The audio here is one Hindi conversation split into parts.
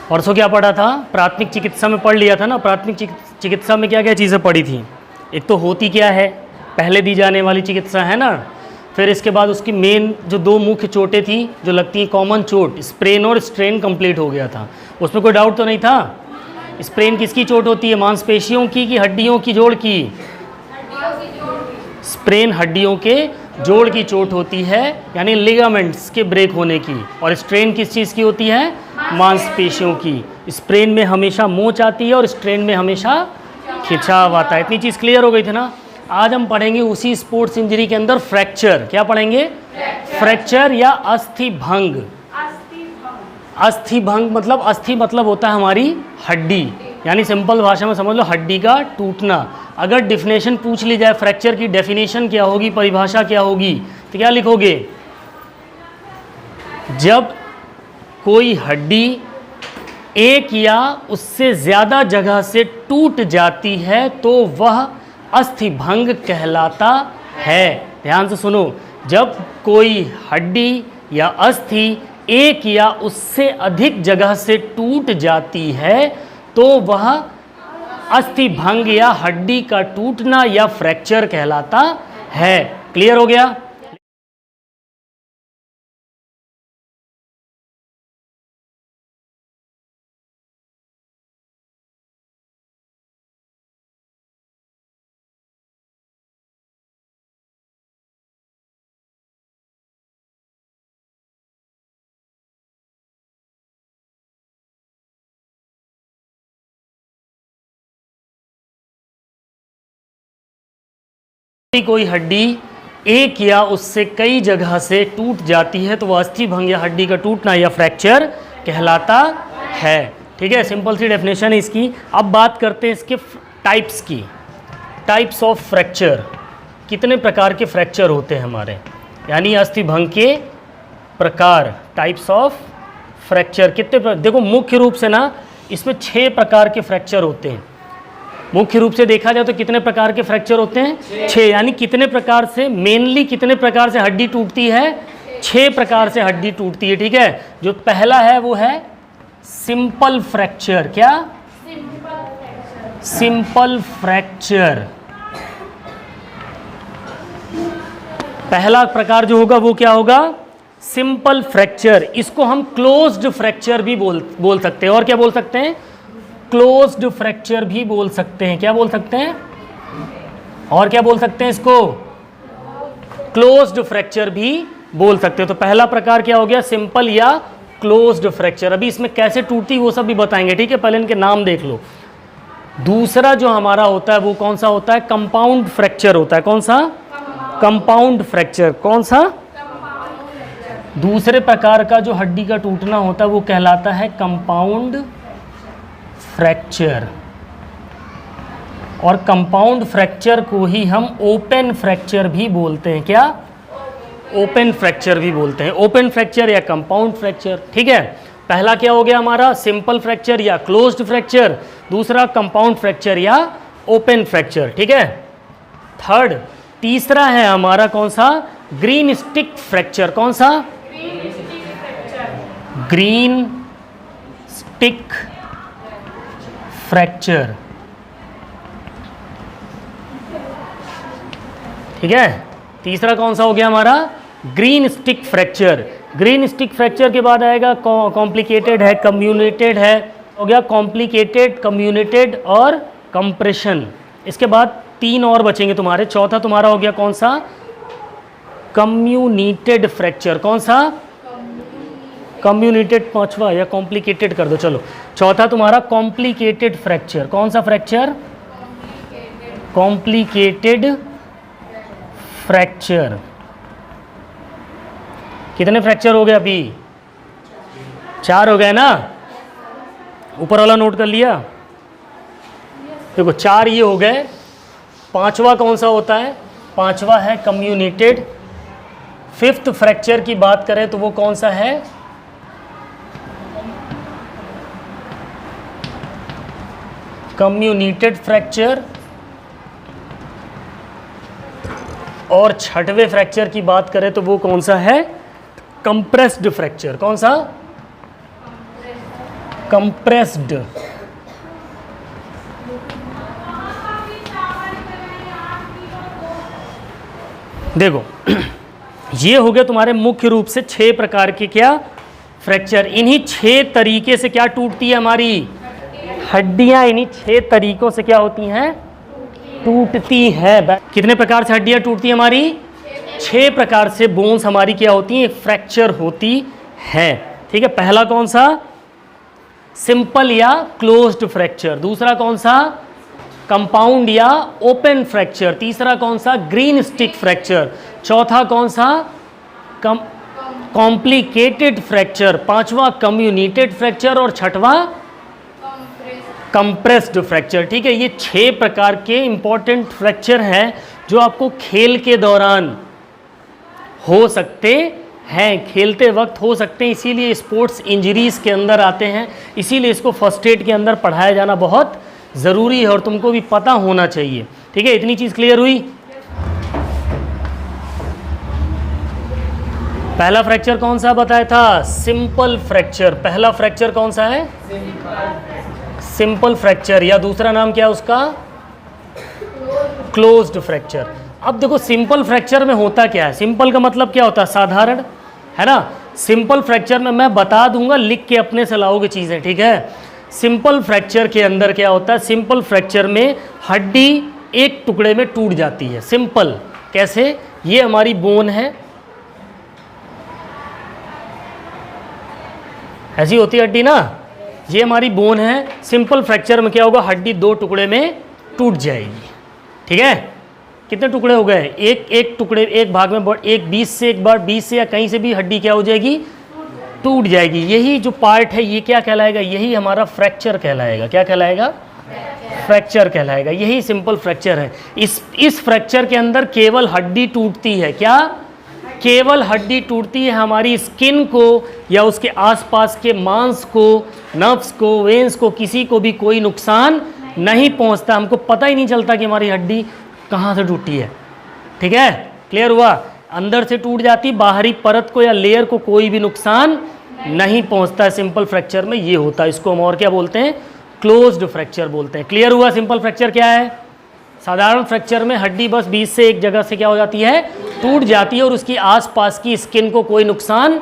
परसों क्या पढ़ा था? प्राथमिक चिकित्सा में पढ़ लिया था ना। प्राथमिक चिकित्सा में क्या क्या चीज़ें पढ़ी थी? एक तो होती क्या है, पहले दी जाने वाली चिकित्सा है ना। फिर इसके बाद उसकी मेन जो दो मुख्य चोटें थी जो लगती हैं, कॉमन चोट, स्प्रेन और स्ट्रेन कंप्लीट हो गया था, उसमें कोई डाउट तो नहीं था। स्प्रेन किसकी चोट होती है? मांसपेशियों की कि हड्डियों की जोड़ की? स्प्रेन हड्डियों के जोड़ की चोट होती है, यानी लिगामेंट्स के ब्रेक होने की। और स्ट्रेन किस चीज़ की होती है? मांसपेशियों की। स्प्रेन में हमेशा मोच आती है और स्ट्रेन में हमेशा खिंचाव आता है। इतनी चीज़ क्लियर हो गई थी ना। आज हम पढ़ेंगे उसी स्पोर्ट्स इंजरी के अंदर फ्रैक्चर। क्या पढ़ेंगे? फ्रैक्चर या अस्थि भंग। अस्थि भंग मतलब, अस्थि मतलब होता है हमारी हड्डी, यानी सिंपल भाषा में समझ लो हड्डी का टूटना। अगर डेफिनेशन पूछ ली जाए फ्रैक्चर की, डेफिनेशन क्या होगी, परिभाषा क्या होगी, तो क्या लिखोगे? जब कोई हड्डी एक या उससे ज़्यादा जगह से टूट जाती है तो वह अस्थि भंग कहलाता है। ध्यान से सुनो, जब कोई हड्डी या अस्थि एक या उससे अधिक जगह से टूट जाती है तो वह अस्थि भंग या हड्डी का टूटना या फ्रैक्चर कहलाता है। क्लियर हो गया? कोई हड्डी एक या उससे कई जगह से टूट जाती है तो वह अस्थि भंग या हड्डी का टूटना या फ्रैक्चर कहलाता है। ठीक है, सिंपल सी डेफिनेशन है इसकी। अब बात करते हैं इसके टाइप्स की। टाइप्स ऑफ फ्रैक्चर, कितने प्रकार के फ्रैक्चर होते हैं हमारे, यानी अस्थि भंग के प्रकार। टाइप्स ऑफ फ्रैक्चर कितने देखो, मुख्य रूप से ना इसमें 6 प्रकार के फ्रैक्चर होते हैं। मुख्य रूप से देखा जाए तो कितने प्रकार के फ्रैक्चर होते हैं? 6। यानी कितने प्रकार से, मेनली कितने प्रकार से हड्डी टूटती है? 6 प्रकार से हड्डी टूटती है। ठीक है, जो पहला है वो है सिंपल फ्रैक्चर। क्या? Simple fracture. पहला प्रकार जो होगा वो क्या होगा? Simple fracture. इसको हम क्लोज्ड फ्रैक्चर भी बोल सकते हैं। और क्या बोल सकते हैं? क्लोज्ड फ्रैक्चर भी बोल सकते हैं। क्या बोल सकते हैं? और क्या बोल सकते हैं इसको? क्लोज्ड फ्रैक्चर भी बोल सकते हैं। तो पहला प्रकार क्या हो गया? सिंपल या क्लोज्ड फ्रैक्चर। अभी इसमें कैसे टूटती वो सब भी बताएंगे। ठीक है, पहले इनके नाम देख लो। दूसरा जो हमारा होता है वो कौन सा होता है? कंपाउंड फ्रैक्चर होता है। कौन सा? Compound fracture. कौन सा? दूसरे प्रकार का जो हड्डी का टूटना होता है वो कहलाता है कंपाउंड फ्रैक्चर। और कंपाउंड फ्रैक्चर को ही हम ओपन फ्रैक्चर भी बोलते हैं। क्या? ओपन फ्रैक्चर भी बोलते हैं। ओपन फ्रैक्चर या कंपाउंड फ्रैक्चर। ठीक है, पहला क्या हो गया हमारा? सिंपल फ्रैक्चर या क्लोज्ड फ्रैक्चर। दूसरा कंपाउंड फ्रैक्चर या ओपन फ्रैक्चर। ठीक है, तीसरा है हमारा कौन सा? Green stick fracture. कौन सा? Green stick fracture. ठीक है, तीसरा कौन सा हो गया हमारा? Green stick fracture. Green stick fracture के बाद आएगा कॉम्प्लिकेटेड है, कम्युनेटेड है। हो गया कॉम्प्लिकेटेड, कम्युनेटेड और कंप्रेशन। इसके बाद 3 और बचेंगे तुम्हारे। चौथा तुम्हारा हो गया कौन सा? कम्युनेटेड फ्रैक्चर। कौन सा? कम्युनेटेड पांचवा, या कॉम्प्लिकेटेड कर दो। चलो, चौथा तुम्हारा कॉम्प्लिकेटेड फ्रैक्चर। कौन सा फ्रैक्चर? Complicated fracture. कितने फ्रैक्चर हो गए अभी? 4 हो गए ना। ऊपर वाला नोट कर लिया? देखो 4 ये हो गए। पांचवा कौन सा होता है? पांचवा है कम्युनेटेड। 5th फ्रैक्चर की बात करें तो वो कौन सा है? कम्युनेटेड फ्रैक्चर। और 6वें फ्रैक्चर की बात करें तो वो कौन सा है? Compressed fracture. कौन सा? कंप्रेस्ड। देखो ये हो गया तुम्हारे मुख्य रूप से 6 प्रकार के क्या फ्रैक्चर। इन्हीं 6 तरीके से क्या टूटती है हमारी हड्डियां, इन्हीं 6 तरीकों से क्या होती हैं, टूटती है। कितने प्रकार से हड्डियां टूटती हैं हमारी, 6 प्रकार से बोन्स हमारी क्या होती हैं, फ्रैक्चर होती है। ठीक है, पहला कौन सा, सिंपल या क्लोज्ड फ्रैक्चर। दूसरा कौन सा, कंपाउंड या ओपन फ्रैक्चर। तीसरा कौन सा, ग्रीन स्टिक फ्रैक्चर। चौथा कौन सा, कॉम्प्लिकेटेड फ्रैक्चर। पांचवा कम्युनिटेड फ्रैक्चर और छठवां कंप्रेस्ड फ्रैक्चर। ठीक है, ये 6 प्रकार के इंपॉर्टेंट फ्रैक्चर हैं जो आपको खेल के दौरान हो सकते हैं, खेलते वक्त हो सकते हैं, इसीलिए स्पोर्ट्स इंजरीज के अंदर आते हैं, इसीलिए इसको फर्स्ट एड के अंदर पढ़ाया जाना बहुत ज़रूरी है और तुमको भी पता होना चाहिए। ठीक है, इतनी चीज़ क्लियर हुई। पहला फ्रैक्चर कौन सा बताया था, सिंपल फ्रैक्चर। पहला फ्रैक्चर कौन सा है, सिंपल फ्रैक्चर, या दूसरा नाम क्या है उसका, क्लोज्ड फ्रैक्चर। अब देखो सिंपल फ्रैक्चर में होता क्या है, सिंपल का मतलब क्या होता है, साधारण, है ना। सिंपल फ्रैक्चर में मैं बता दूंगा, लिख के अपने से लाओगे चीज़ें। ठीक है, सिंपल फ्रैक्चर के अंदर क्या होता है, सिंपल फ्रैक्चर में हड्डी एक टुकड़े में टूट जाती है। सिंपल कैसे, ये हमारी बोन है, ऐसी होती है हड्डी ना, ये हमारी बोन है। सिंपल फ्रैक्चर में क्या होगा, हड्डी 2 टुकड़े में टूट जाएगी। ठीक है, कितने टुकड़े हो गए, एक टुकड़े, एक भाग में, एक 20 से, एक बार 20 से या कहीं से भी हड्डी क्या हो जाएगी, टूट जाएगी। यही जो पार्ट है ये क्या कहलाएगा, यही हमारा फ्रैक्चर कहलाएगा। क्या कहलाएगा, फ्रैक्चर कहलाएगा। यही सिंपल फ्रैक्चर है। इस फ्रैक्चर के अंदर केवल हड्डी टूटती है। क्या, केवल हड्डी टूटती है, हमारी स्किन को या उसके आसपास के मांस को, नर्व्स को, वेन्स को, किसी को भी कोई नुकसान नहीं पहुंचता। हमको पता ही नहीं चलता कि हमारी हड्डी कहाँ से टूटी है। ठीक है, क्लियर हुआ। अंदर से टूट जाती, बाहरी परत को या लेयर को कोई भी नुकसान नहीं पहुंचता है। सिंपल फ्रैक्चर में ये होता है, इसको हम और क्या बोलते हैं, क्लोज्ड फ्रैक्चर बोलते हैं। क्लियर हुआ, सिंपल फ्रैक्चर क्या है। साधारण फ्रैक्चर में हड्डी बस 20 से एक जगह से क्या हो जाती है, टूट जाती है और उसकी आसपास की स्किन को कोई नुकसान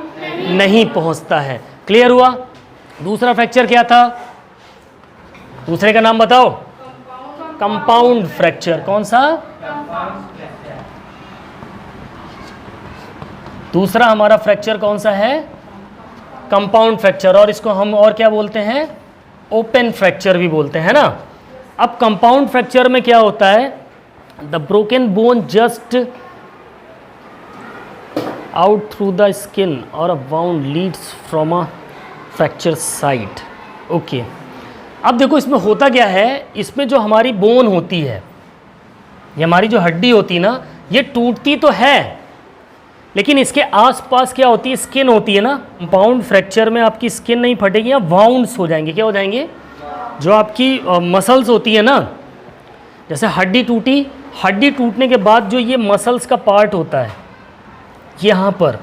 नहीं पहुंचता है। क्लियर हुआ। दूसरा फ्रैक्चर क्या था, दूसरे का नाम बताओ, कंपाउंड फ्रैक्चर। कौन सा, दूसरा हमारा फ्रैक्चर कौन सा है, कंपाउंड फ्रैक्चर, और इसको हम और क्या बोलते हैं, ओपन फ्रैक्चर भी बोलते हैं ना। अब कंपाउंड फ्रैक्चर में क्या होता है, the broken bone just out through the skin और a wound leads from a fracture site. Okay, अब देखो इसमें होता क्या है, इसमें जो हमारी बोन होती है, ये हमारी जो हड्डी होती है ना, ये टूटती तो है लेकिन इसके आसपास क्या होती है, स्किन होती है ना। कंपाउंड फ्रैक्चर में आपकी स्किन नहीं फटेगी, या वाउंड्स हो जाएंगे। क्या हो जाएंगे, जो आपकी मसल्स होती है ना, जैसे हड्डी टूटी, हड्डी टूटने के बाद जो ये मसल्स का पार्ट होता है यहाँ पर,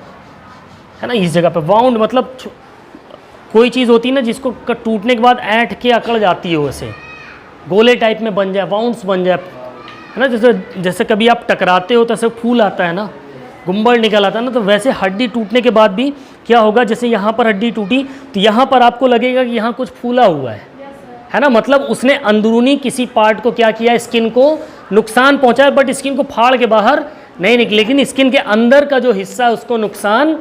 है ना, इस जगह पर वाउंड मतलब कोई चीज़ होती है ना जिसको टूटने के बाद ऐंठ के अकड़ जाती है, वैसे गोले टाइप में बन जाए, वाउंड्स बन जाए, है ना। जैसे कभी आप टकराते हो तो ऐसे फूल आता है ना, गुंबल निकल आता है ना, तो वैसे हड्डी टूटने के बाद भी क्या होगा, जैसे यहाँ पर हड्डी टूटी तो यहाँ पर आपको लगेगा कि यहाँ कुछ फूला हुआ है ना, मतलब उसने अंदरूनी किसी पार्ट को क्या किया, स्किन को नुकसान पहुँचाया, बट स्किन को फाड़ के बाहर नहीं निकले, लेकिन स्किन के अंदर का जो हिस्सा है उसको नुकसान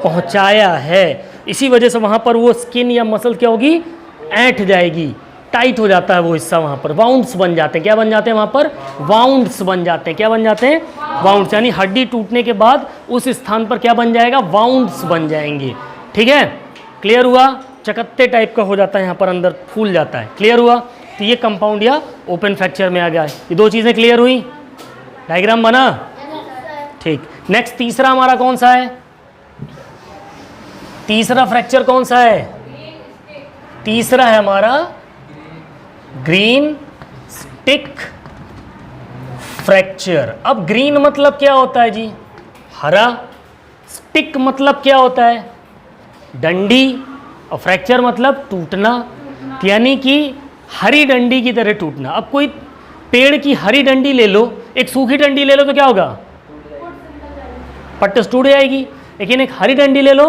पहुँचाया है। इसी वजह से वहाँ पर वो स्किन या मसल क्या होगी, ऐंठ जाएगी, टाइट हो जाता है वो हिस्सा, वहाँ पर वाउंड्स बन जाते हैं। क्या बन जाते हैं वहाँ पर, वाउंड्स बन जाते हैं। क्या बन जाते हैं, वाउंड्स, यानी हड्डी टूटने के बाद उस स्थान पर क्या बन जाएगा, वाउंड्स बन जाएंगे। ठीक है, क्लियर हुआ। चकत्ते टाइप का हो जाता है, यहाँ पर अंदर फूल जाता है। क्लियर हुआ। तो ये कंपाउंड या ओपन फ्रैक्चर में आ गया है। ये 2 चीज़ें क्लियर हुई, डायग्राम बना। ठीक, नेक्स्ट तीसरा हमारा कौन सा है, तीसरा फ्रैक्चर कौन सा है, तीसरा है हमारा ग्रीन स्टिक फ्रैक्चर। अब ग्रीन मतलब क्या होता है जी, हरा, स्टिक मतलब क्या होता है, डंडी, और फ्रैक्चर मतलब टूटना, यानी कि हरी डंडी की तरह टूटना। अब कोई पेड़ की हरी डंडी ले लो, एक सूखी डंडी ले लो तो क्या होगा, पट्टस टूट जाएगी। लेकिन एक हरी डंडी ले लो,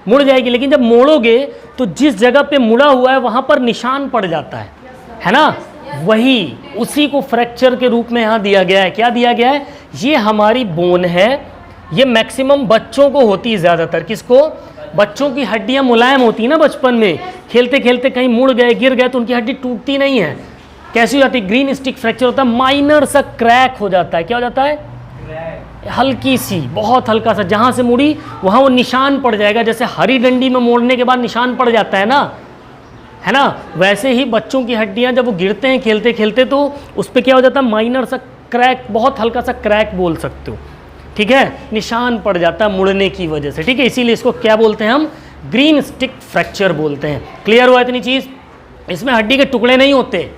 मुड़ जाएगी। लेकिन जब मोड़ोगे तो जिस जगह पे मुड़ा हुआ है वहां पर निशान पड़ जाता है ना। वही उसी को फ्रैक्चर के रूप में यहाँ दिया गया है। क्या दिया गया है, ये हमारी बोन है, ये मैक्सिमम बच्चों को होती है ज़्यादातर। किसको, बच्चों की हड्डियां मुलायम होती है ना, बचपन में खेलते खेलते कहीं मुड़ गए गिर गए तो उनकी हड्डी टूटती नहीं है। कैसी हो जाती है, ग्रीन स्टिक फ्रैक्चर होता है, माइनर सा क्रैक हो जाता है। क्या हो जाता है, हल्की सी, बहुत हल्का सा, जहां से मुड़ी वहां वो निशान पड़ जाएगा। जैसे हरी डंडी में मोड़ने के बाद निशान पड़ जाता है ना, वैसे ही बच्चों की हड्डियां जब वो गिरते हैं खेलते खेलते तो उस पर क्या हो जाता है, माइनर सा क्रैक, बहुत हल्का सा क्रैक बोल सकते हो, ठीक है, निशान पड़ जाता है मुड़ने की वजह से, ठीक है। इसीलिए इसको क्या बोलते हैं हम, ग्रीन स्टिक फ्रैक्चर बोलते हैं। क्लियर हुआ इतनी चीज़। इसमें हड्डी के टुकड़े नहीं होते,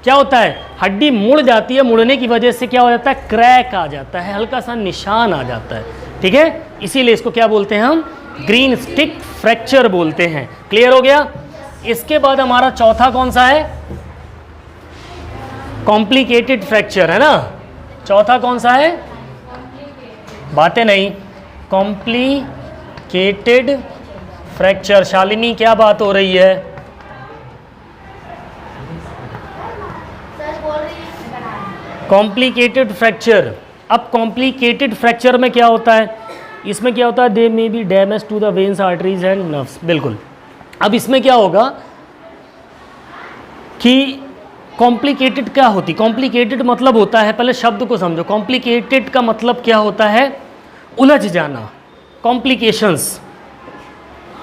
क्या होता है, हड्डी मुड़ जाती है, मुड़ने की वजह से क्या हो जाता है, क्रैक आ जाता है, हल्का सा निशान आ जाता है, ठीक है। इसीलिए इसको क्या बोलते हैं हम, ग्रीन स्टिक फ्रैक्चर बोलते हैं। क्लियर हो गया। इसके बाद हमारा चौथा कौन सा है, कॉम्प्लिकेटेड फ्रैक्चर, है ना। चौथा कौन सा है, बातें नहीं, कॉम्प्लिकेटेड फ्रैक्चर। शालिनी क्या बात हो रही है, कॉम्प्लिकेटेड फ्रैक्चर। अब कॉम्प्लिकेटेड फ्रैक्चर में क्या होता है, इसमें क्या होता है, they may be damage to the veins arteries and nerves. बिल्कुल। अब इसमें क्या होगा कि कॉम्प्लिकेटेड क्या होती, कॉम्प्लिकेटेड मतलब होता है, पहले शब्द को समझो। कॉम्प्लिकेटेड का मतलब क्या होता है, उलझ जाना, कॉम्प्लिकेशंस।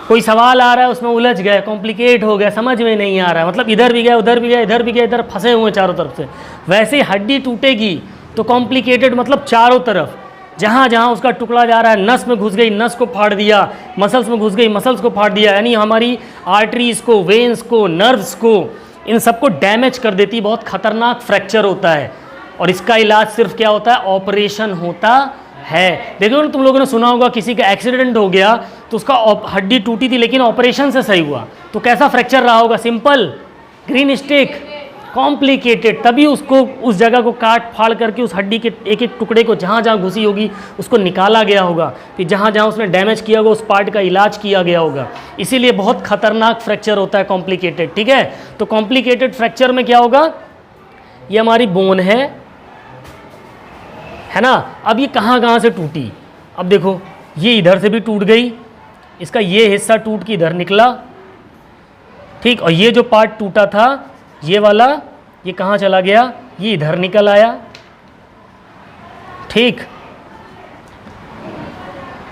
कोई सवाल आ रहा है उसमें उलझ गए, कॉम्प्लिकेट हो गया, समझ में नहीं आ रहा है, मतलब इधर भी गया उधर भी गया, इधर भी गया, इधर फंसे हुए चारों तरफ से। वैसे हड्डी टूटेगी तो कॉम्प्लिकेटेड मतलब चारों तरफ, जहाँ जहाँ उसका टुकड़ा जा रहा है, नस में घुस गई, नस को फाड़ दिया, मसल्स में घुस गई, मसल्स को फाड़ दिया, यानी हमारी आर्टरीज को, वेन्स को, नर्व्स को, इन सबको डैमेज कर देती। बहुत खतरनाक फ्रैक्चर होता है और इसका इलाज सिर्फ क्या होता है, ऑपरेशन होता है। देखो तुम लोगों ने सुना होगा किसी का एक्सीडेंट हो गया तो उसका हड्डी टूटी थी लेकिन ऑपरेशन से सही हुआ, तो कैसा फ्रैक्चर रहा होगा, सिंपल, ग्रीन स्टिक। कॉम्प्लिकेटेड तभी उसको, उस जगह को काट फाड़ करके उस हड्डी के एक एक टुकड़े को जहाँ जहाँ घुसी होगी उसको निकाला गया होगा, फिर जहाँ जहाँ उसने डैमेज किया होगा उस पार्ट का इलाज किया गया होगा। इसीलिए बहुत खतरनाक फ्रैक्चर होता है कॉम्प्लिकेटेड, ठीक है। तो कॉम्प्लिकेटेड फ्रैक्चर में क्या होगा, ये हमारी बोन है ना। अब ये कहाँ कहाँ से टूटी, अब देखो ये इधर से भी टूट गई, इसका ये हिस्सा टूट के इधर निकला, ठीक, और ये जो पार्ट टूटा था ये वाला, ये कहाँ चला गया, ये इधर निकल आया, ठीक।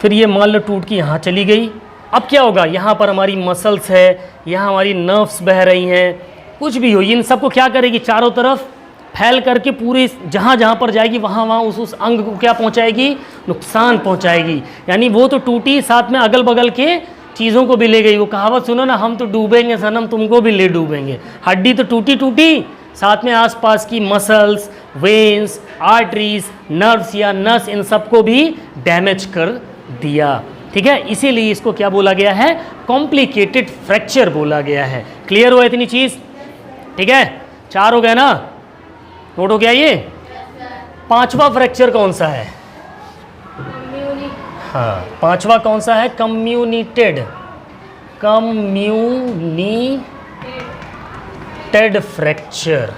फिर ये मान लो टूट के यहाँ चली गई। अब क्या होगा, यहाँ पर हमारी मसल्स है, यहाँ हमारी नर्व्स बह रही हैं, कुछ भी हो, इन सबको क्या करेगी, चारों तरफ फैल करके पूरे जहाँ जहाँ पर जाएगी वहाँ वहाँ उस अंग को क्या पहुँचाएगी, नुकसान पहुँचाएगी। यानी वो तो टूटी, साथ में अगल बगल के चीज़ों को भी ले गई। वो कहावत सुनो ना, हम तो डूबेंगे सनम तुमको भी ले डूबेंगे। हड्डी तो टूटी टूटी, साथ में आसपास की मसल्स, वेन्स, आर्टरीज, नर्व्स या नस, इन सबको भी डैमेज कर दिया, ठीक है। इसीलिए इसको क्या बोला गया है, कॉम्प्लिकेटेड फ्रैक्चर बोला गया है। क्लियर हुआ इतनी चीज़, ठीक है। 4 हो गया ना, नोट हो गया ये। 5वां फ्रैक्चर कौन सा है, हाँ 5वां कौन सा है, कम्युनिटेड फ्रैक्चर।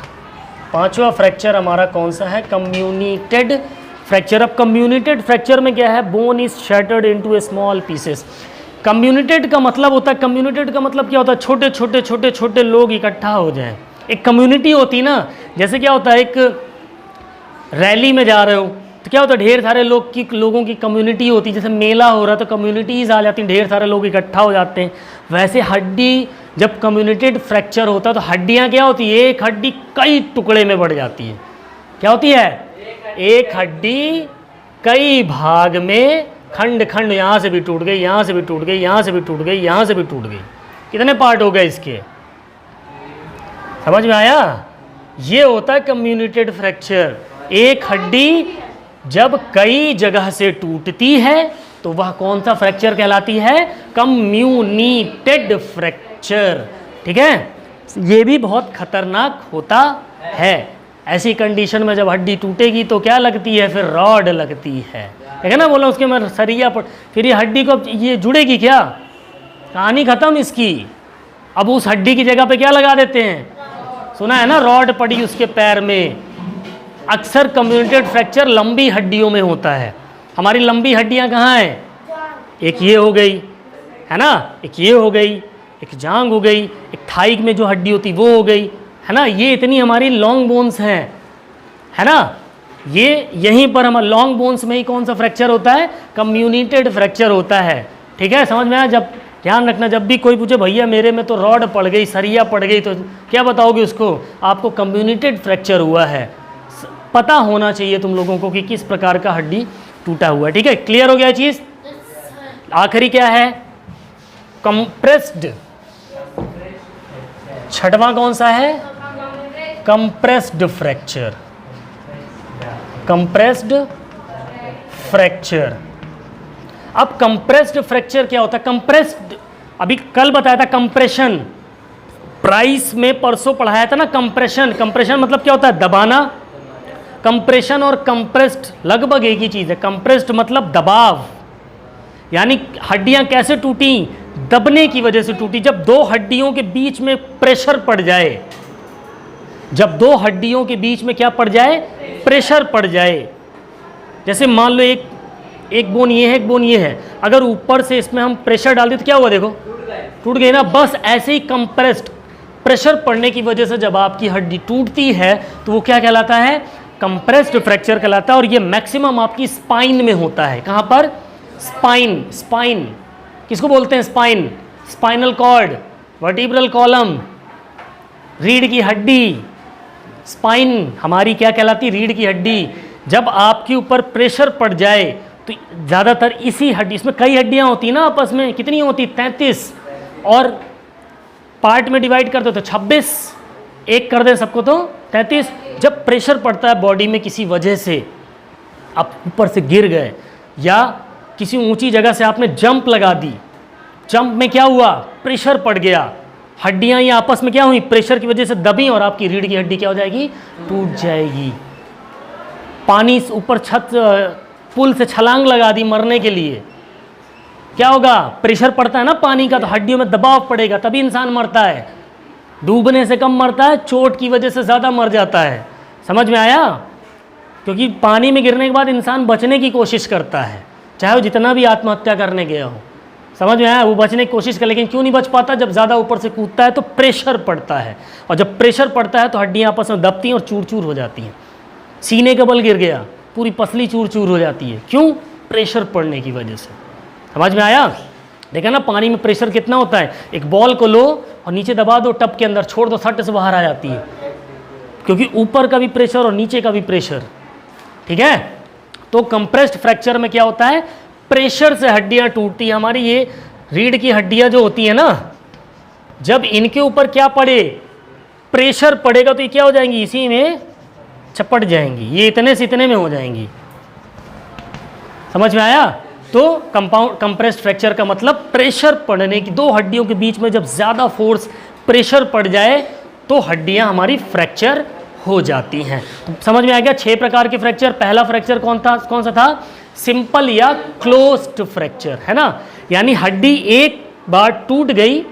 5वां फ्रैक्चर हमारा कौन सा है, कम्युनिटेड फ्रैक्चर। अब कम्युनिटेड फ्रैक्चर में क्या है, bone is shattered into a small pieces. Comminuted का मतलब होता है, कम्युनिटेड का मतलब क्या होता है, छोटे छोटे छोटे छोटे लोग इकट्ठा हो जाएं। एक कम्युनिटी होती ना, जैसे क्या होता है, एक रैली में जा रहे हो तो क्या होता है, ढेर सारे लोगों की कम्युनिटी होती है। जैसे मेला हो रहा है तो कम्युनिटीज़ आ जाती हैं, ढेर सारे लोग इकट्ठा हो जाते हैं। वैसे हड्डी जब कम्युनिटेड फ्रैक्चर होता है तो हड्डियाँ क्या होती है, एक हड्डी कई टुकड़े में बढ़ जाती है। क्या होती है, एक हड्डी कई भाग में, खंड खंड, यहाँ से भी टूट गई, यहाँ से भी टूट गई, यहाँ से भी टूट गई, यहाँ से भी टूट गई। कितने पार्ट हो गए इसके, समझ में आया। ये होता है कम्युनिटेड फ्रैक्चर। एक हड्डी जब कई जगह से टूटती है तो वह कौन सा फ्रैक्चर कहलाती है? कम्युनिटेड फ्रैक्चर। ठीक है, ये भी बहुत खतरनाक होता है। ऐसी कंडीशन में जब हड्डी टूटेगी तो क्या लगती है? फिर रॉड लगती है, ठीक है ना, बोला उसके में सरिया पड़, फिर ये हड्डी को ये जुड़ेगी क्या? कहानी खत्म इसकी। अब उस हड्डी की जगह पे क्या लगा देते हैं? सुना है ना, रॉड पड़ी उसके पैर में। अक्सर कम्युनिटेड फ्रैक्चर लंबी हड्डियों में होता है। हमारी लंबी हड्डियां कहाँ हैं? एक ये हो गई, है ना, एक ये हो गई, एक जांग हो गई, एक थाई में जो हड्डी होती वो हो गई, है ना, ये इतनी हमारी लॉन्ग बोन्स हैं, है ना। ये यहीं पर हमारे लॉन्ग बोन्स में ही कौन सा फ्रैक्चर होता है? कम्युनिटेड फ्रैक्चर होता है। ठीक है, समझ में आया? जब ध्यान रखना, जब भी कोई पूछे भैया मेरे में तो रॉड पड़ गई, सरिया पड़ गई, तो क्या बताओगे उसको? आपको कम्युनिटेड फ्रैक्चर हुआ है। पता होना चाहिए तुम लोगों को कि किस प्रकार का हड्डी टूटा हुआ है। ठीक है, क्लियर हो गया चीज? आखिरी क्या है? कंप्रेस्ड। छठवां कौन सा है? Compressed fracture. Compressed fracture. अब कंप्रेस्ड फ्रैक्चर क्या होता है? कंप्रेस्ड अभी कल बताया था, कंप्रेशन प्राइस में परसों पढ़ाया था ना। कंप्रेशन, कंप्रेशन मतलब क्या होता है? दबाना। कंप्रेशन और कंप्रेस्ड लगभग एक ही चीज है। कंप्रेस्ड मतलब दबाव, यानी हड्डियां कैसे टूटी? दबने की वजह से टूटी। जब दो हड्डियों के बीच में प्रेशर पड़ जाए, जब दो हड्डियों के बीच में क्या पड़ जाए? प्रेशर पड़ जाए। जैसे मान लो एक बोन ये है, एक बोन ये है, अगर ऊपर से इसमें हम प्रेशर डाल दें तो क्या हुआ? देखो टूट गई ना। बस ऐसे ही कंप्रेस्ड प्रेशर पड़ने की वजह से जब आपकी हड्डी टूटती है तो वो क्या कहलाता है? कंप्रेस्ड फ्रैक्चर कहलाता है। और ये मैक्सिमम आपकी स्पाइन में होता है। कहाँ पर? स्पाइन। स्पाइन किसको बोलते हैं? Spine, spinal cord, vertebral column, रीढ़ की हड्डी। स्पाइन हमारी क्या कहलाती? रीढ़ की हड्डी। जब आपके ऊपर प्रेशर पड़ जाए तो ज़्यादातर इसी हड्डी, इसमें कई हड्डियां होती हैं ना आपस में, कितनी होती? 33, और पार्ट में डिवाइड कर दो तो 26, एक कर दें सबको तो 33। जब प्रेशर पड़ता है बॉडी में किसी वजह से, आप ऊपर से गिर गए या किसी ऊंची जगह से आपने जंप लगा दी, जंप में क्या हुआ? प्रेशर पड़ गया, हड्डियां ये आपस में क्या हुई? प्रेशर की वजह से दबी और आपकी रीढ़ की हड्डी क्या हो जाएगी? टूट जाएगी। पानी ऊपर छत पुल से छलांग लगा दी मरने के लिए, क्या होगा? प्रेशर पड़ता है ना पानी का, तो हड्डियों में दबाव पड़ेगा, तभी इंसान मरता है। डूबने से कम मरता है, चोट की वजह से ज़्यादा मर जाता है। समझ में आया? क्योंकि पानी में गिरने के बाद इंसान बचने की कोशिश करता है, चाहे वो जितना भी आत्महत्या करने गया हो। समझ में आया? वो बचने की कोशिश कर, लेकिन क्यों नहीं बच पाता? जब ज़्यादा ऊपर से कूदता है तो प्रेशर पड़ता है, और जब प्रेशर पड़ता है तो हड्डियाँ आपस में दबती हैं और चूर चूर हो जाती हैं। सीने का बल गिर गया, पूरी पसली चूर चूर हो जाती है। क्यों? प्रेशर पड़ने की वजह से। समझ में आया? देखा ना, पानी में प्रेशर कितना होता है? एक बॉल को लो और नीचे दबा दो, टब के अंदर छोड़ दो, सट से बाहर आ जाती है, क्योंकि ऊपर का भी प्रेशर और नीचे का भी प्रेशर। ठीक है, तो कंप्रेस्ड फ्रैक्चर में क्या होता है? प्रेशर से हड्डियां टूटती है। हमारी ये रीढ़ की हड्डियां जो होती है ना, जब इनके ऊपर क्या पड़े? प्रेशर पड़ेगा तो ये क्या हो जाएंगी? इसी में चपट जाएंगी, ये इतने से इतने में हो जाएंगी। समझ में आया? तो कंप्रेस्ड फ्रैक्चर का मतलब प्रेशर पड़ने की, दो हड्डियों के बीच में जब ज़्यादा फोर्स प्रेशर पड़ जाए तो हड्डियां हमारी फ्रैक्चर हो जाती हैं। तो समझ में आ गया 6 प्रकार के फ्रैक्चर। पहला फ्रैक्चर कौन सा था? सिंपल या क्लोज्ड फ्रैक्चर, है ना, यानी हड्डी एक बार टूट गई,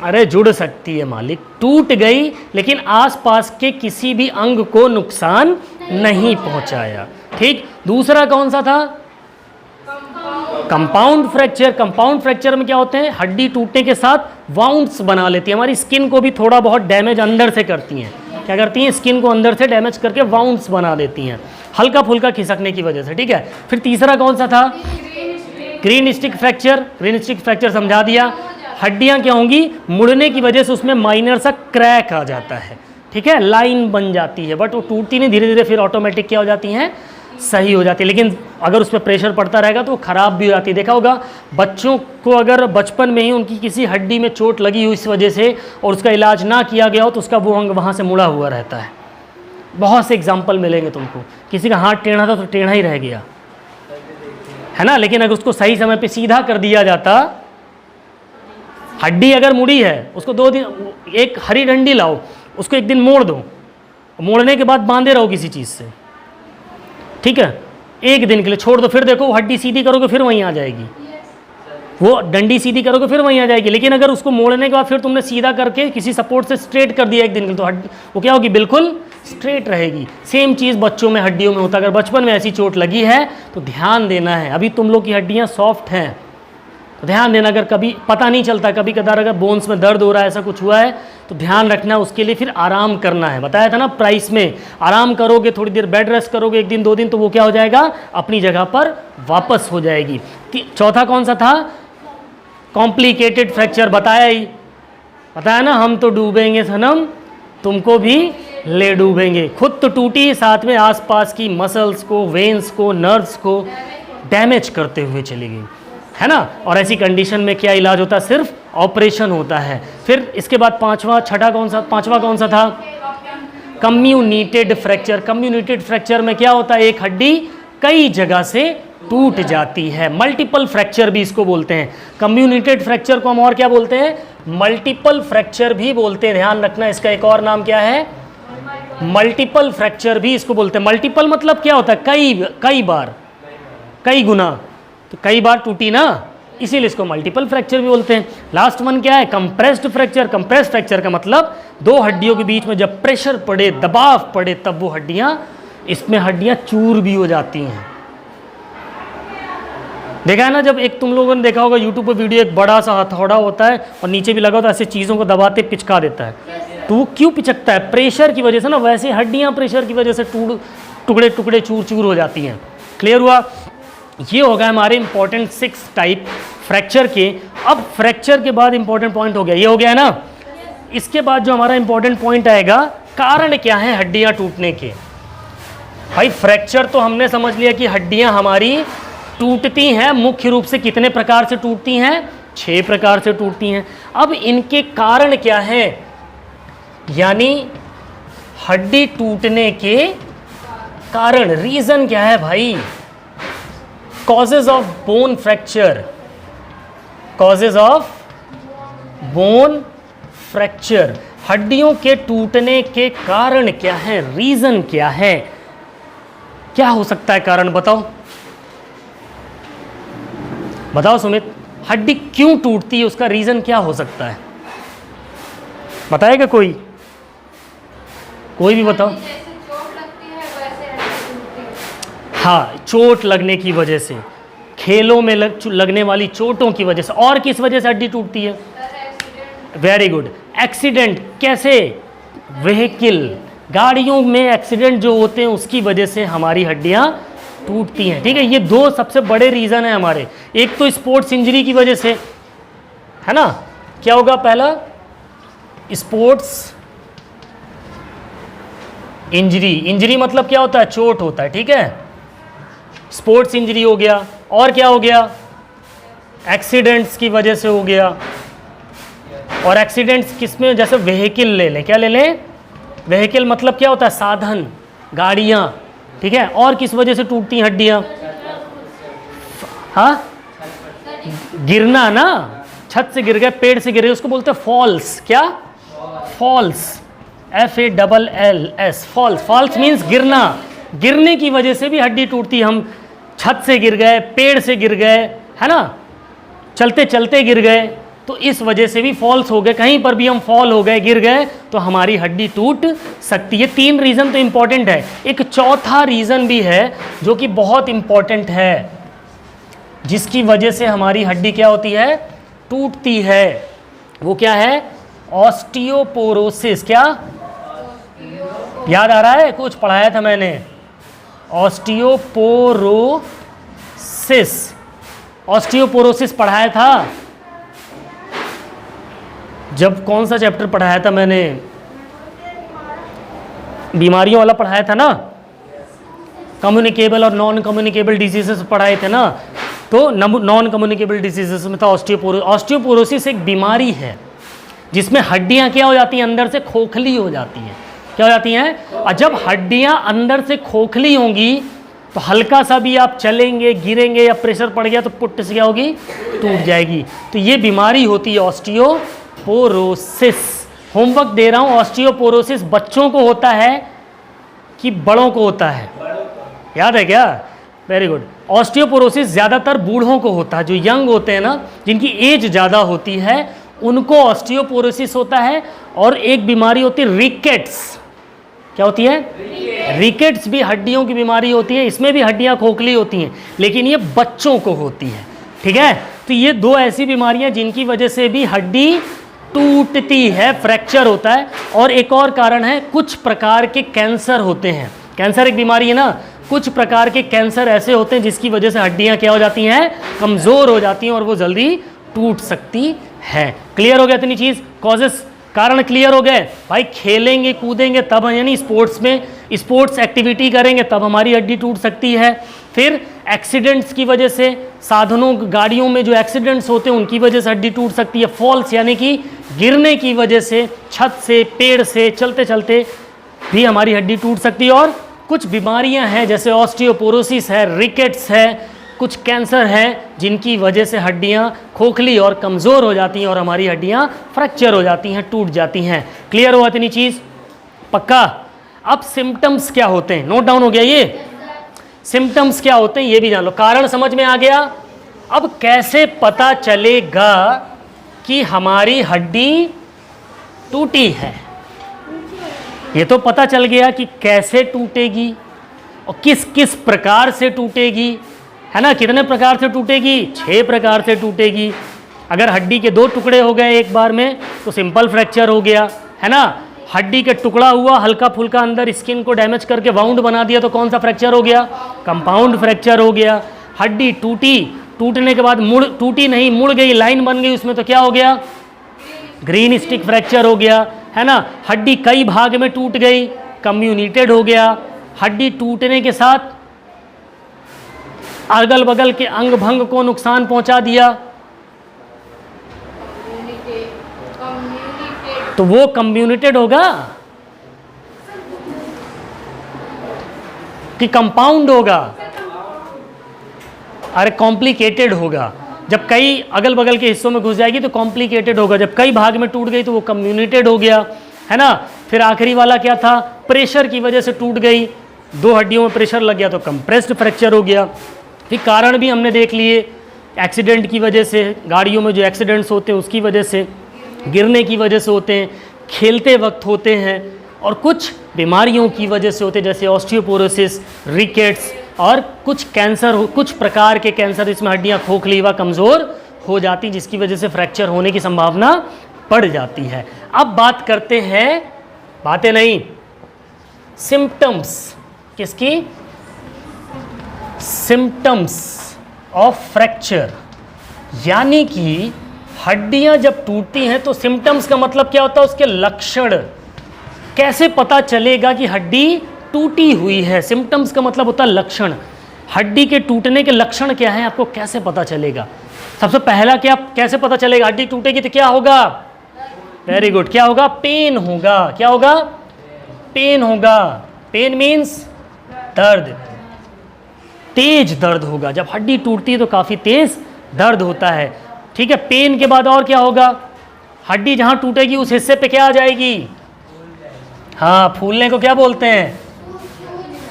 अरे जुड़ सकती है मालिक, टूट गई लेकिन आसपास के किसी भी अंग को नुकसान नहीं पहुंचाया। ठीक। दूसरा कौन सा था? Compound fracture. कंपाउंड फ्रैक्चर में क्या होते हैं? हड्डी टूटने के साथ वाउंड्स बना लेती है, हमारी स्किन को भी थोड़ा बहुत डैमेज अंदर से करती हैं। क्या करती हैं? स्किन को अंदर से डैमेज करके वाउंड्स बना देती हैं, हल्का फुल्का खिसकने की वजह से। ठीक है। फिर तीसरा कौन सा था? Green stick fracture. Green stick fracture समझा दिया। हड्डियां क्या होंगी? मुड़ने की वजह से उसमें माइनर सा क्रैक आ जाता है, ठीक है, लाइन बन जाती है, बट वो टूटती नहीं, धीरे धीरे फिर ऑटोमेटिक क्या हो जाती हैं? सही हो जाती है। लेकिन अगर उस पर प्रेशर पड़ता रहेगा तो वो खराब भी हो जाती है। देखा होगा बच्चों को, अगर बचपन में ही उनकी किसी हड्डी में चोट लगी हुई इस वजह से और उसका इलाज ना किया गया हो तो उसका वो अंग वहाँ से मुड़ा हुआ रहता है। बहुत से एग्जाम्पल मिलेंगे तुमको। किसी का हाथ टेढ़ा था तो टेढ़ा ही रह गया, है ना। लेकिन अगर उसको सही समय पे सीधा कर दिया जाता, हड्डी अगर मुड़ी है उसको 2 दिन, एक हरी डंडी लाओ, उसको 1 दिन मोड़ दो, मोड़ने के बाद बांधे रहो किसी चीज़ से, ठीक है, 1 दिन के लिए छोड़ दो, फिर देखो वो हड्डी सीधी करोगे फिर वहीं आ जाएगी, वो डंडी सीधी करोगे फिर वहीं आ जाएगी। लेकिन अगर उसको मोड़ने के बाद फिर तुमने सीधा करके किसी सपोर्ट से स्ट्रेट कर दिया 1 दिन के लिए, तो हड्डी वो क्या होगी, बिल्कुल स्ट्रेट रहेगी। सेम चीज़ बच्चों में हड्डियों में होता है। अगर बचपन में ऐसी चोट लगी है तो ध्यान देना है, अभी तुम लोग की हड्डियाँ सॉफ्ट हैं तो ध्यान देना। अगर कभी पता नहीं चलता, कभी कदार अगर बोन्स में दर्द हो रहा है, ऐसा कुछ हुआ है तो ध्यान रखना, उसके लिए फिर आराम करना है। बताया था ना प्राइस में, आराम करोगे, थोड़ी देर बेड रेस्ट करोगे 1 दिन 2 दिन, तो वो क्या हो जाएगा, अपनी जगह पर वापस हो जाएगी। चौथा कौन सा था, कॉम्प्लिकेटेड फ्रैक्चर, बताया ना, हम तो डूबेंगे सनम तुमको भी ले डूबेंगे। खुद तो टूटी, साथ में आसपास की मसल्स को, वेन्स को, नर्व्स को डैमेज करते हुए चली गई, है ना। और ऐसी कंडीशन में क्या इलाज होता है, सिर्फ ऑपरेशन होता है। फिर इसके बाद पांचवा कौन सा था, कम्युनिटेड फ्रैक्चर। कम्युनिटेड फ्रैक्चर में क्या होता है, एक हड्डी कई जगह से टूट जाती है, मल्टीपल फ्रैक्चर भी इसको बोलते हैं। कम्युनिटेड फ्रैक्चर को हम और क्या बोलते हैं, मल्टीपल फ्रैक्चर भी बोलते हैं। ध्यान रखना, इसका एक और नाम क्या है, मल्टीपल फ्रैक्चर भी इसको बोलते हैं। मल्टीपल मतलब क्या होता है, कई बार, कई गुना, तो कई बार टूटी ना, इसीलिए इसको मल्टीपल फ्रैक्चर भी बोलते हैं। लास्ट वन क्या है, कंप्रेस्ड फ्रैक्चर। कंप्रेस्ड फ्रैक्चर का मतलब 2 हड्डियों के बीच में जब प्रेशर पड़े, दबाव पड़े, तब वो हड्डियां, इसमें हड्डियां चूर भी हो जाती हैं। देखा है ना, जब एक तुम लोगों ने देखा होगा यूट्यूब पर वीडियो, एक बड़ा सा हथौड़ा होता है और नीचे भी लगा होता है, ऐसे चीज़ों को दबाते पिचका देता है। तो वो क्यों पिचकता है, प्रेशर की वजह से ना। वैसे हड्डियां प्रेशर की वजह से टुकड़े टुकड़े चूर चूर हो जाती हैं। क्लियर हुआ, ये हो गया हमारे इंपॉर्टेंट 6 टाइप फ्रैक्चर के। अब फ्रैक्चर के बाद इंपॉर्टेंट पॉइंट हो गया, ये हो गया है ना। इसके बाद जो हमारा इंपॉर्टेंट पॉइंट आएगा, कारण क्या है हड्डियां टूटने के। भाई फ्रैक्चर तो हमने समझ लिया कि हड्डियां हमारी टूटती हैं, मुख्य रूप से कितने प्रकार से टूटती हैं, 6 प्रकार से टूटती हैं। अब इनके कारण क्या है, यानी हड्डी टूटने के कारण, रीजन क्या है भाई, causes of bone fracture. Causes of bone fracture, हड्डियों के टूटने के कारण क्या है, रीजन क्या है, क्या हो सकता है कारण, बताओ सुमित, हड्डी क्यों टूटती है, उसका रीजन क्या हो सकता है, बताएगा कोई भी बताओ। हाँ, चोट लगने की वजह से, खेलों में लगने वाली चोटों की वजह से। और किस वजह से हड्डी टूटती है, वेरी गुड, एक्सीडेंट। कैसे, व्हीकल, गाड़ियों में एक्सीडेंट जो होते हैं उसकी वजह से हमारी हड्डियां टूटती हैं, ठीक है। ये 2 सबसे बड़े रीज़न हैं हमारे। एक तो स्पोर्ट्स इंजरी की वजह से, है ना, क्या होगा, पहला स्पोर्ट्स इंजरी। इंजरी मतलब क्या होता है, चोट होता है, ठीक है, स्पोर्ट्स इंजरी हो गया। और क्या हो गया, एक्सीडेंट्स की वजह से हो गया। और एक्सीडेंट्स किसमें, जैसे व्हीकल ले लें, क्या ले लें, व्हीकल मतलब क्या होता है, साधन, गाड़ियाँ, ठीक है। और किस वजह से टूटती हैं हड्डियाँ, हाँ, गिरना ना, छत से गिर गए, पेड़ से गिर गए, उसको बोलते हैं फॉल्स। क्या, falls, FALLS, falls. Falls means गिरना, गिरने की वजह से भी हड्डी टूटती है। हम छत से गिर गए, पेड़ से गिर गए, है ना, चलते चलते गिर गए, तो इस वजह से भी फॉल्स हो गए, कहीं पर भी हम फॉल हो गए, गिर गए, तो हमारी हड्डी टूट सकती है। 3 रीज़न तो इम्पॉर्टेंट है। एक चौथा रीज़न भी है जो कि बहुत इम्पॉर्टेंट है, जिसकी वजह से हमारी हड्डी क्या होती है, टूटती है। वो क्या है, ऑस्टियोपोरोसिस। क्या याद आ रहा है, कुछ पढ़ाया था मैंने, ऑस्टियोपोरोसिस। ऑस्टियोपोरोसिस पढ़ाया था, जब कौन सा चैप्टर पढ़ाया था मैंने, बीमारियों वाला पढ़ाया था ना, कम्युनिकेबल और नॉन कम्युनिकेबल डिजीजेस पढ़ाए थे ना। तो नॉन कम्युनिकेबल डिजीजेस में था ऑस्टियोपोरोसिस एक बीमारी है जिसमें हड्डियां क्या हो जाती हैं, अंदर से खोखली हो जाती हैं। क्या हो जाती हैं, और जब हड्डियां अंदर से खोखली होंगी तो हल्का सा भी आप चलेंगे, गिरेंगे या प्रेशर पड़ गया तो पुट्ट से क्या होगी, टूट जाएगी। तो ये बीमारी होती है ऑस्टियोपोरोसिस। होमवर्क दे रहा हूँ, ऑस्टियोपोरोसिस बच्चों को होता है कि बड़ों को होता है, याद है क्या? Very good. ऑस्टियोपोरोसिस ज़्यादातर बूढ़ों को होता है, जो यंग होते हैं ना, जिनकी एज ज़्यादा होती है, उनको ऑस्टियोपोरोसिस होता है। और एक बीमारी होती है रिकेट्स। क्या होती है? रिकेट्स भी हड्डियों की बीमारी होती है, इसमें भी हड्डियां खोखली होती हैं, लेकिन ये बच्चों को होती है। ठीक है, तो ये दो ऐसी बीमारियां जिनकी वजह से भी हड्डी टूटती है, फ्रैक्चर होता है। और एक और कारण है, कुछ प्रकार के कैंसर होते हैं। कैंसर एक बीमारी है ना, कुछ प्रकार के कैंसर ऐसे होते हैं जिसकी वजह से हड्डियां क्या हो जाती हैं, कमज़ोर हो जाती हैं और वो जल्दी टूट सकती है। क्लियर हो गया इतनी चीज़? कॉजेस, कारण क्लियर हो गए भाई। खेलेंगे कूदेंगे तब, यानी स्पोर्ट्स में स्पोर्ट्स एक्टिविटी करेंगे तब हमारी हड्डी टूट सकती है। फिर एक्सीडेंट्स की वजह से, साधनों गाड़ियों में जो एक्सीडेंट्स होते हैं उनकी वजह से हड्डी टूट सकती है। फॉल्स यानी कि गिरने की वजह से, छत से, पेड़ से चलते चलते भी हमारी हड्डी टूट सकती है। और कुछ बीमारियां हैं जैसे ऑस्टियोपोरोसिस है, रिकेट्स है, कुछ कैंसर हैं जिनकी वजह से हड्डियां खोखली और कमज़ोर हो जाती हैं और हमारी हड्डियां फ्रैक्चर हो जाती हैं, टूट जाती हैं। क्लियर हुआ इतनी चीज़? पक्का? अब सिम्टम्स क्या होते हैं, नोट डाउन हो गया ये? सिम्टम्स क्या होते हैं ये भी जान लो। कारण समझ में आ गया। अब कैसे पता चलेगा कि हमारी हड्डी टूटी है? ये तो पता चल गया कि कैसे टूटेगी और किस किस प्रकार से टूटेगी, है ना? कितने प्रकार से टूटेगी? 6 प्रकार से टूटेगी। अगर हड्डी के 2 टुकड़े हो गए एक बार में तो सिंपल फ्रैक्चर हो गया, है ना? हड्डी के टुकड़ा हुआ, हल्का फुल्का अंदर स्किन को डैमेज करके वाउंड बना दिया तो कौन सा फ्रैक्चर हो गया? कंपाउंड फ्रैक्चर हो गया। हड्डी टूटी, टूटने के बाद मुड़, टूटी नहीं मुड़ गई, लाइन बन गई उसमें, तो क्या हो गया? ग्रीन स्टिक फ्रैक्चर हो गया, है ना? हड्डी कई भाग में टूट गई, कम्युनिटेड हो गया। हड्डी टूटने के साथ अगल बगल के अंग भंग को नुकसान पहुंचा दिया तो वो कम्युनिटेड होगा कि कंपाउंड होगा? अरे कॉम्प्लिकेटेड होगा। जब कई अगल बगल के हिस्सों में घुस जाएगी तो कॉम्प्लिकेटेड होगा। जब कई भाग में टूट गई तो वो कम्युनिटेड हो गया, है ना? फिर आखिरी वाला क्या था? प्रेशर की वजह से टूट गई, 2 हड्डियों में प्रेशर लग गया तो कंप्रेस्ड फ्रैक्चर हो गया। फिर कारण भी हमने देख लिए, एक्सीडेंट की वजह से, गाड़ियों में जो एक्सीडेंट्स होते हैं उसकी वजह से, गिरने की वजह से होते हैं, खेलते वक्त होते हैं, और कुछ बीमारियों की वजह से होते हैं जैसे ऑस्टियोपोरोसिस, रिकेट्स, और कुछ कैंसर, कुछ प्रकार के कैंसर इसमें हड्डियां खोखली व कमज़ोर हो जाती जिसकी वजह से फ्रैक्चर होने की संभावना बढ़ जाती है। अब बात करते हैं, बातें नहीं, सिम्टम्स। किसकी? Symptoms of fracture. यानी कि हड्डियां जब टूटती हैं तो सिम्टम्स का मतलब क्या होता है? उसके लक्षण। कैसे पता चलेगा कि हड्डी टूटी हुई है? सिम्टम्स का मतलब होता है लक्षण। हड्डी के टूटने के लक्षण क्या हैं, आपको कैसे पता चलेगा? सबसे पहला क्या, कैसे पता चलेगा? हड्डी टूटेगी तो क्या होगा? वेरी गुड, क्या होगा? पेन होगा। क्या होगा? पेन होगा। पेन मीन्स दर्द, तेज दर्द होगा। जब हड्डी टूटती है तो काफ़ी तेज दर्द होता है। ठीक है, पेन के बाद और क्या होगा? हड्डी जहाँ टूटेगी उस हिस्से पे क्या आ जाएगी? हाँ, फूलने को क्या बोलते हैं?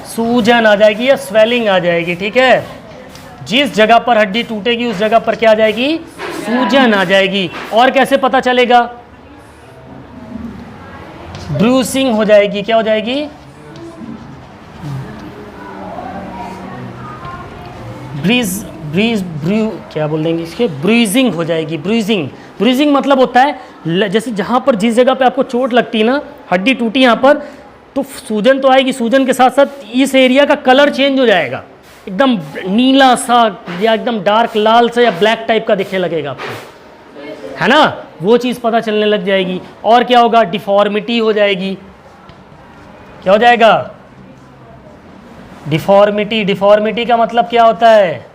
सूजन आ जाएगी या स्वेलिंग आ जाएगी। ठीक है, जिस जगह पर हड्डी टूटेगी उस जगह पर क्या आ जाएगी? सूजन आ जाएगी। और कैसे पता चलेगा? ब्रूसिंग हो जाएगी। क्या हो जाएगी? क्या बोल देंगे इसके? ब्रूजिंग हो जाएगी। ब्रूजिंग, ब्रूजिंग मतलब होता है जैसे जहाँ पर जिस जगह पे आपको चोट लगती है ना, हड्डी टूटी यहाँ पर, तो सूजन तो आएगी, सूजन के साथ साथ इस एरिया का कलर चेंज हो जाएगा, एकदम नीला सा या एकदम डार्क लाल सा या ब्लैक टाइप का दिखने लगेगा आपको, है ना? वो चीज़ पता चलने लग जाएगी। और क्या होगा? डिफॉर्मिटी हो जाएगी। क्या हो जाएगा? डिफॉर्मिटी। डिफॉर्मिटी का मतलब क्या होता है?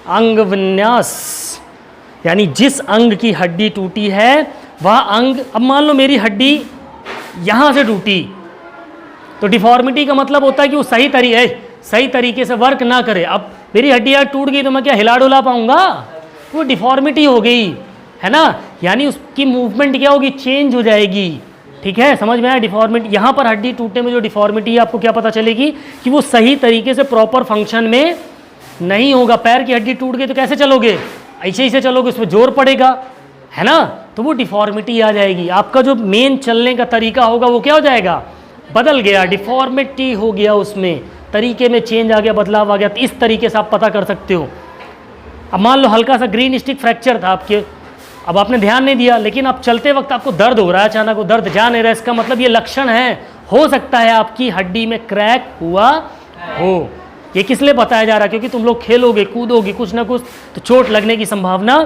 अंग विन्यास। यानी जिस अंग की हड्डी टूटी है वह अंग, अब मान लो मेरी हड्डी यहाँ से टूटी तो डिफॉर्मिटी का मतलब होता है कि वो सही तरीके, सही तरीके से वर्क ना करे, अब मेरी हड्डी यार टूट गई तो मैं क्या हिला डुला पाऊंगा? वो डिफॉर्मिटी हो गई है ना, यानी उसकी मूवमेंट क्या होगी, चेंज हो जाएगी। ठीक है, समझ में आया डिफॉर्मिटी? यहाँ पर हड्डी टूटने में जो डिफॉर्मिटी है आपको क्या पता चलेगी कि वो सही तरीके से प्रॉपर फंक्शन में नहीं होगा। पैर की हड्डी टूट गई तो कैसे चलोगे? ऐसे ही से चलोगे, उसमें जोर पड़ेगा, है ना, तो वो डिफॉर्मिटी आ जाएगी। आपका जो मेन चलने का तरीका होगा वो क्या हो जाएगा, बदल गया, डिफॉर्मिटी हो गया, उसमें तरीके में चेंज आ गया, बदलाव आ गया। तो इस तरीके से आप पता कर सकते हो। अब मान लो हल्का सा ग्रीन स्टिक फ्रैक्चर था आपके, अब आपने ध्यान नहीं दिया, लेकिन अब चलते वक्त आपको दर्द हो रहा है, अचानक वो दर्द जा नहीं रहा, इसका मतलब ये लक्षण है, हो सकता है आपकी हड्डी में क्रैक हुआ हो। ये किस लिए बताया जा रहा है? क्योंकि तुम लोग खेलोगे कूदोगे कुछ ना कुछ तो चोट लगने की संभावना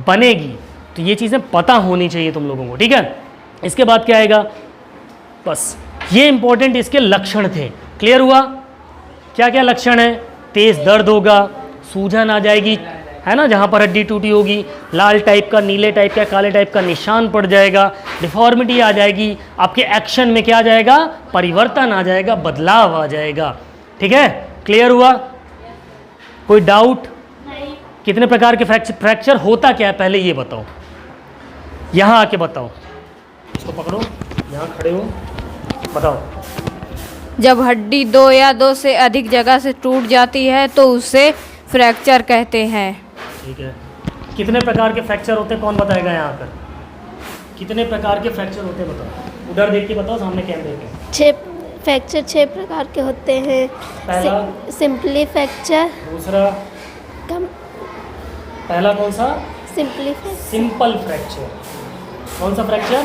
बनेगी, तो ये चीज़ें पता होनी चाहिए तुम लोगों को। ठीक है, इसके बाद क्या आएगा, बस ये इंपॉर्टेंट इसके लक्षण थे। क्लियर हुआ? क्या क्या लक्षण है? तेज दर्द होगा, सूजन आ जाएगी, है ना, जहाँ पर हड्डी टूटी होगी, लाल टाइप का, नीले टाइप का, काले टाइप का निशान पड़ जाएगा, डिफॉर्मिटी आ जाएगी, आपके एक्शन में क्या आ जाएगा, परिवर्तन आ जाएगा, बदलाव आ जाएगा। ठीक है, क्लियर हुआ? कोई डाउट? कितने प्रकार के फ्रैक्चर होता क्या है पहले ये बताओ, यहाँ आके बताओ, इसको पकड़ो, यहाँ खड़े हो, बताओ। जब हड्डी दो या दो से अधिक जगह से टूट जाती है तो उसे फ्रैक्चर कहते हैं। ठीक है, कितने प्रकार के फ्रैक्चर होते हैं कौन बताएगा यहाँ पर? कितने प्रकार के फ्रैक्चर होते हैं बताओ, उधर देख के बताओ, सामने कैमरे पे। 6 प्रकार के होते हैं। पहला सिंपली फ्रैक्चर। दूसरा कम। पहला कौन सा? Simple fracture. कौन सा फ्रैक्चर?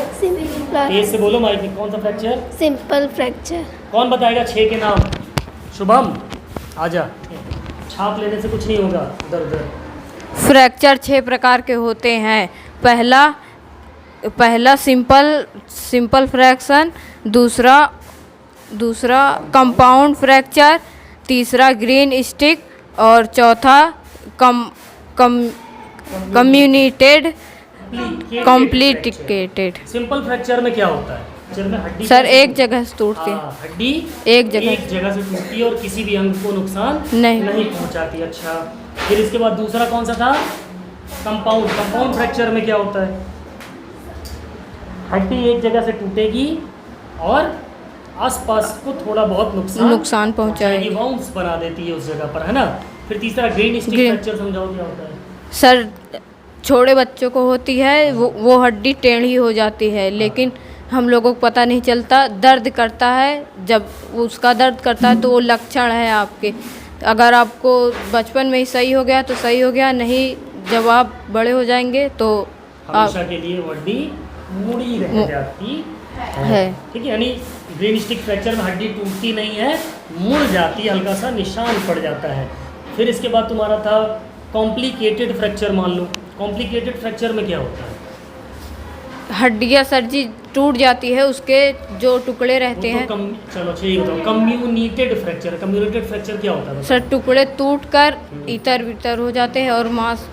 तेज से बोलो माइक में, कौन सा फ्रैक्चर? Simple fracture. कौन बताएगा 6 के नाम? शुभम आजा, छाप लेने से कुछ नहीं होगा, उधर उधर। फ्रैक्चर 6 प्रकार के होते हैं। पहला सिंपल फ्रैक्शन, दूसरा कंपाउंड फ्रैक्चर, तीसरा ग्रीन स्टिक और चौथा कॉम्प्लिकेटेड। सिंपल फ्रैक्चर में क्या होता है? में हड्डी सर एक जगह से टूटती है, हड्डी एक जगह से टूटती है और किसी भी अंग को नुकसान नहीं पहुंचाती। अच्छा, फिर इसके बाद दूसरा कौन सा था? कंपाउंड फ्रैक्चर में क्या होता है? हड्डी एक जगह से टूटेगी और आसपास को थोड़ा बहुत नुकसान पहुंचाएगी, वाउंड्स बना देती है उस जगह पर, है ना। फिर तीसरा ग्रीन स्टिक फ्रैक्चर, समझाओ क्या होता है? सर छोटे बच्चों को होती है, वो हड्डी टेढ़ी हो जाती है, लेकिन हम लोगों को पता नहीं चलता, दर्द करता है, जब उसका दर्द करता है तो वो लक्षण है आपके। अगर आपको बचपन में ही सही हो गया तो सही हो गया, नहीं जब आप बड़े हो जाएंगे तो हमेशा के लिए हड्डी मुड़ी रह जाती है। ठीक है, यानी ग्रीन स्टिक फ्रैक्चर में हड्डी टूटती नहीं है, मुड़ जाती है, हल्का सा निशान पड़ जाता है। फिर इसके बाद तुम्हारा था कॉम्प्लिकेटेड फ्रैक्चर। मान लो कॉम्प्लिकेटेड फ्रैक्चर में क्या होता है? हड्डियाँ सर जी टूट जाती है, उसके जो टुकड़े रहते हैं। चलो ठीक बताओ, कम्युनिटेड फ्रैक्चर क्या होता है? सर टुकड़े टूटकर इतर बितर हो जाते हैं और मांस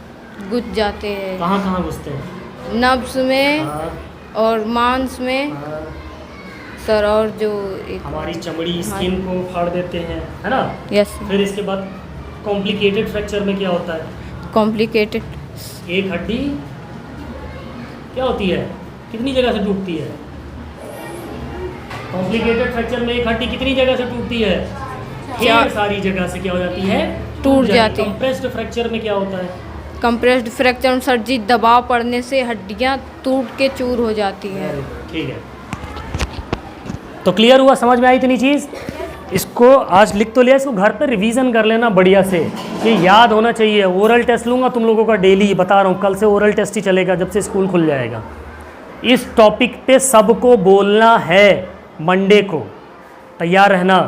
गुज जाते हैं। कहाँ घुसते हैं? नब्स में और मांस में सर, और जो हमारी चमड़ी स्किन को फाड़ देते हैं, है ना। यस। फिर इसके बाद कॉम्प्लिकेटेड फ्रैक्चर में क्या होता है? कॉम्प्लिकेटेड, एक हड्डी क्या होती है, कितनी जगह से टूटती है? कॉम्प्लिकेटेड फ्रैक्चर में एक हड्डी कितनी जगह से टूटती है? ढेर सारी जगह से क्या हो जाती है? टूट जाती है। कंप्रेस्ड फ्रैक्चर में क्या होता है? कंप्रेस्ड फ्रैक्चर में सर जी दबाव पड़ने से हड्डियां टूट के चूर हो जाती हैं। ठीक है, तो क्लियर हुआ, समझ में आई इतनी चीज़? इसको आज लिख तो लिया, इसको घर पे रिवीजन कर लेना बढ़िया से, ये याद होना चाहिए। ओरल टेस्ट लूँगा तुम लोगों का डेली, बता रहा हूँ, कल से ओरल टेस्ट ही चलेगा जब से स्कूल खुल जाएगा। इस टॉपिक पे सबको बोलना है मंडे को, तैयार रहना।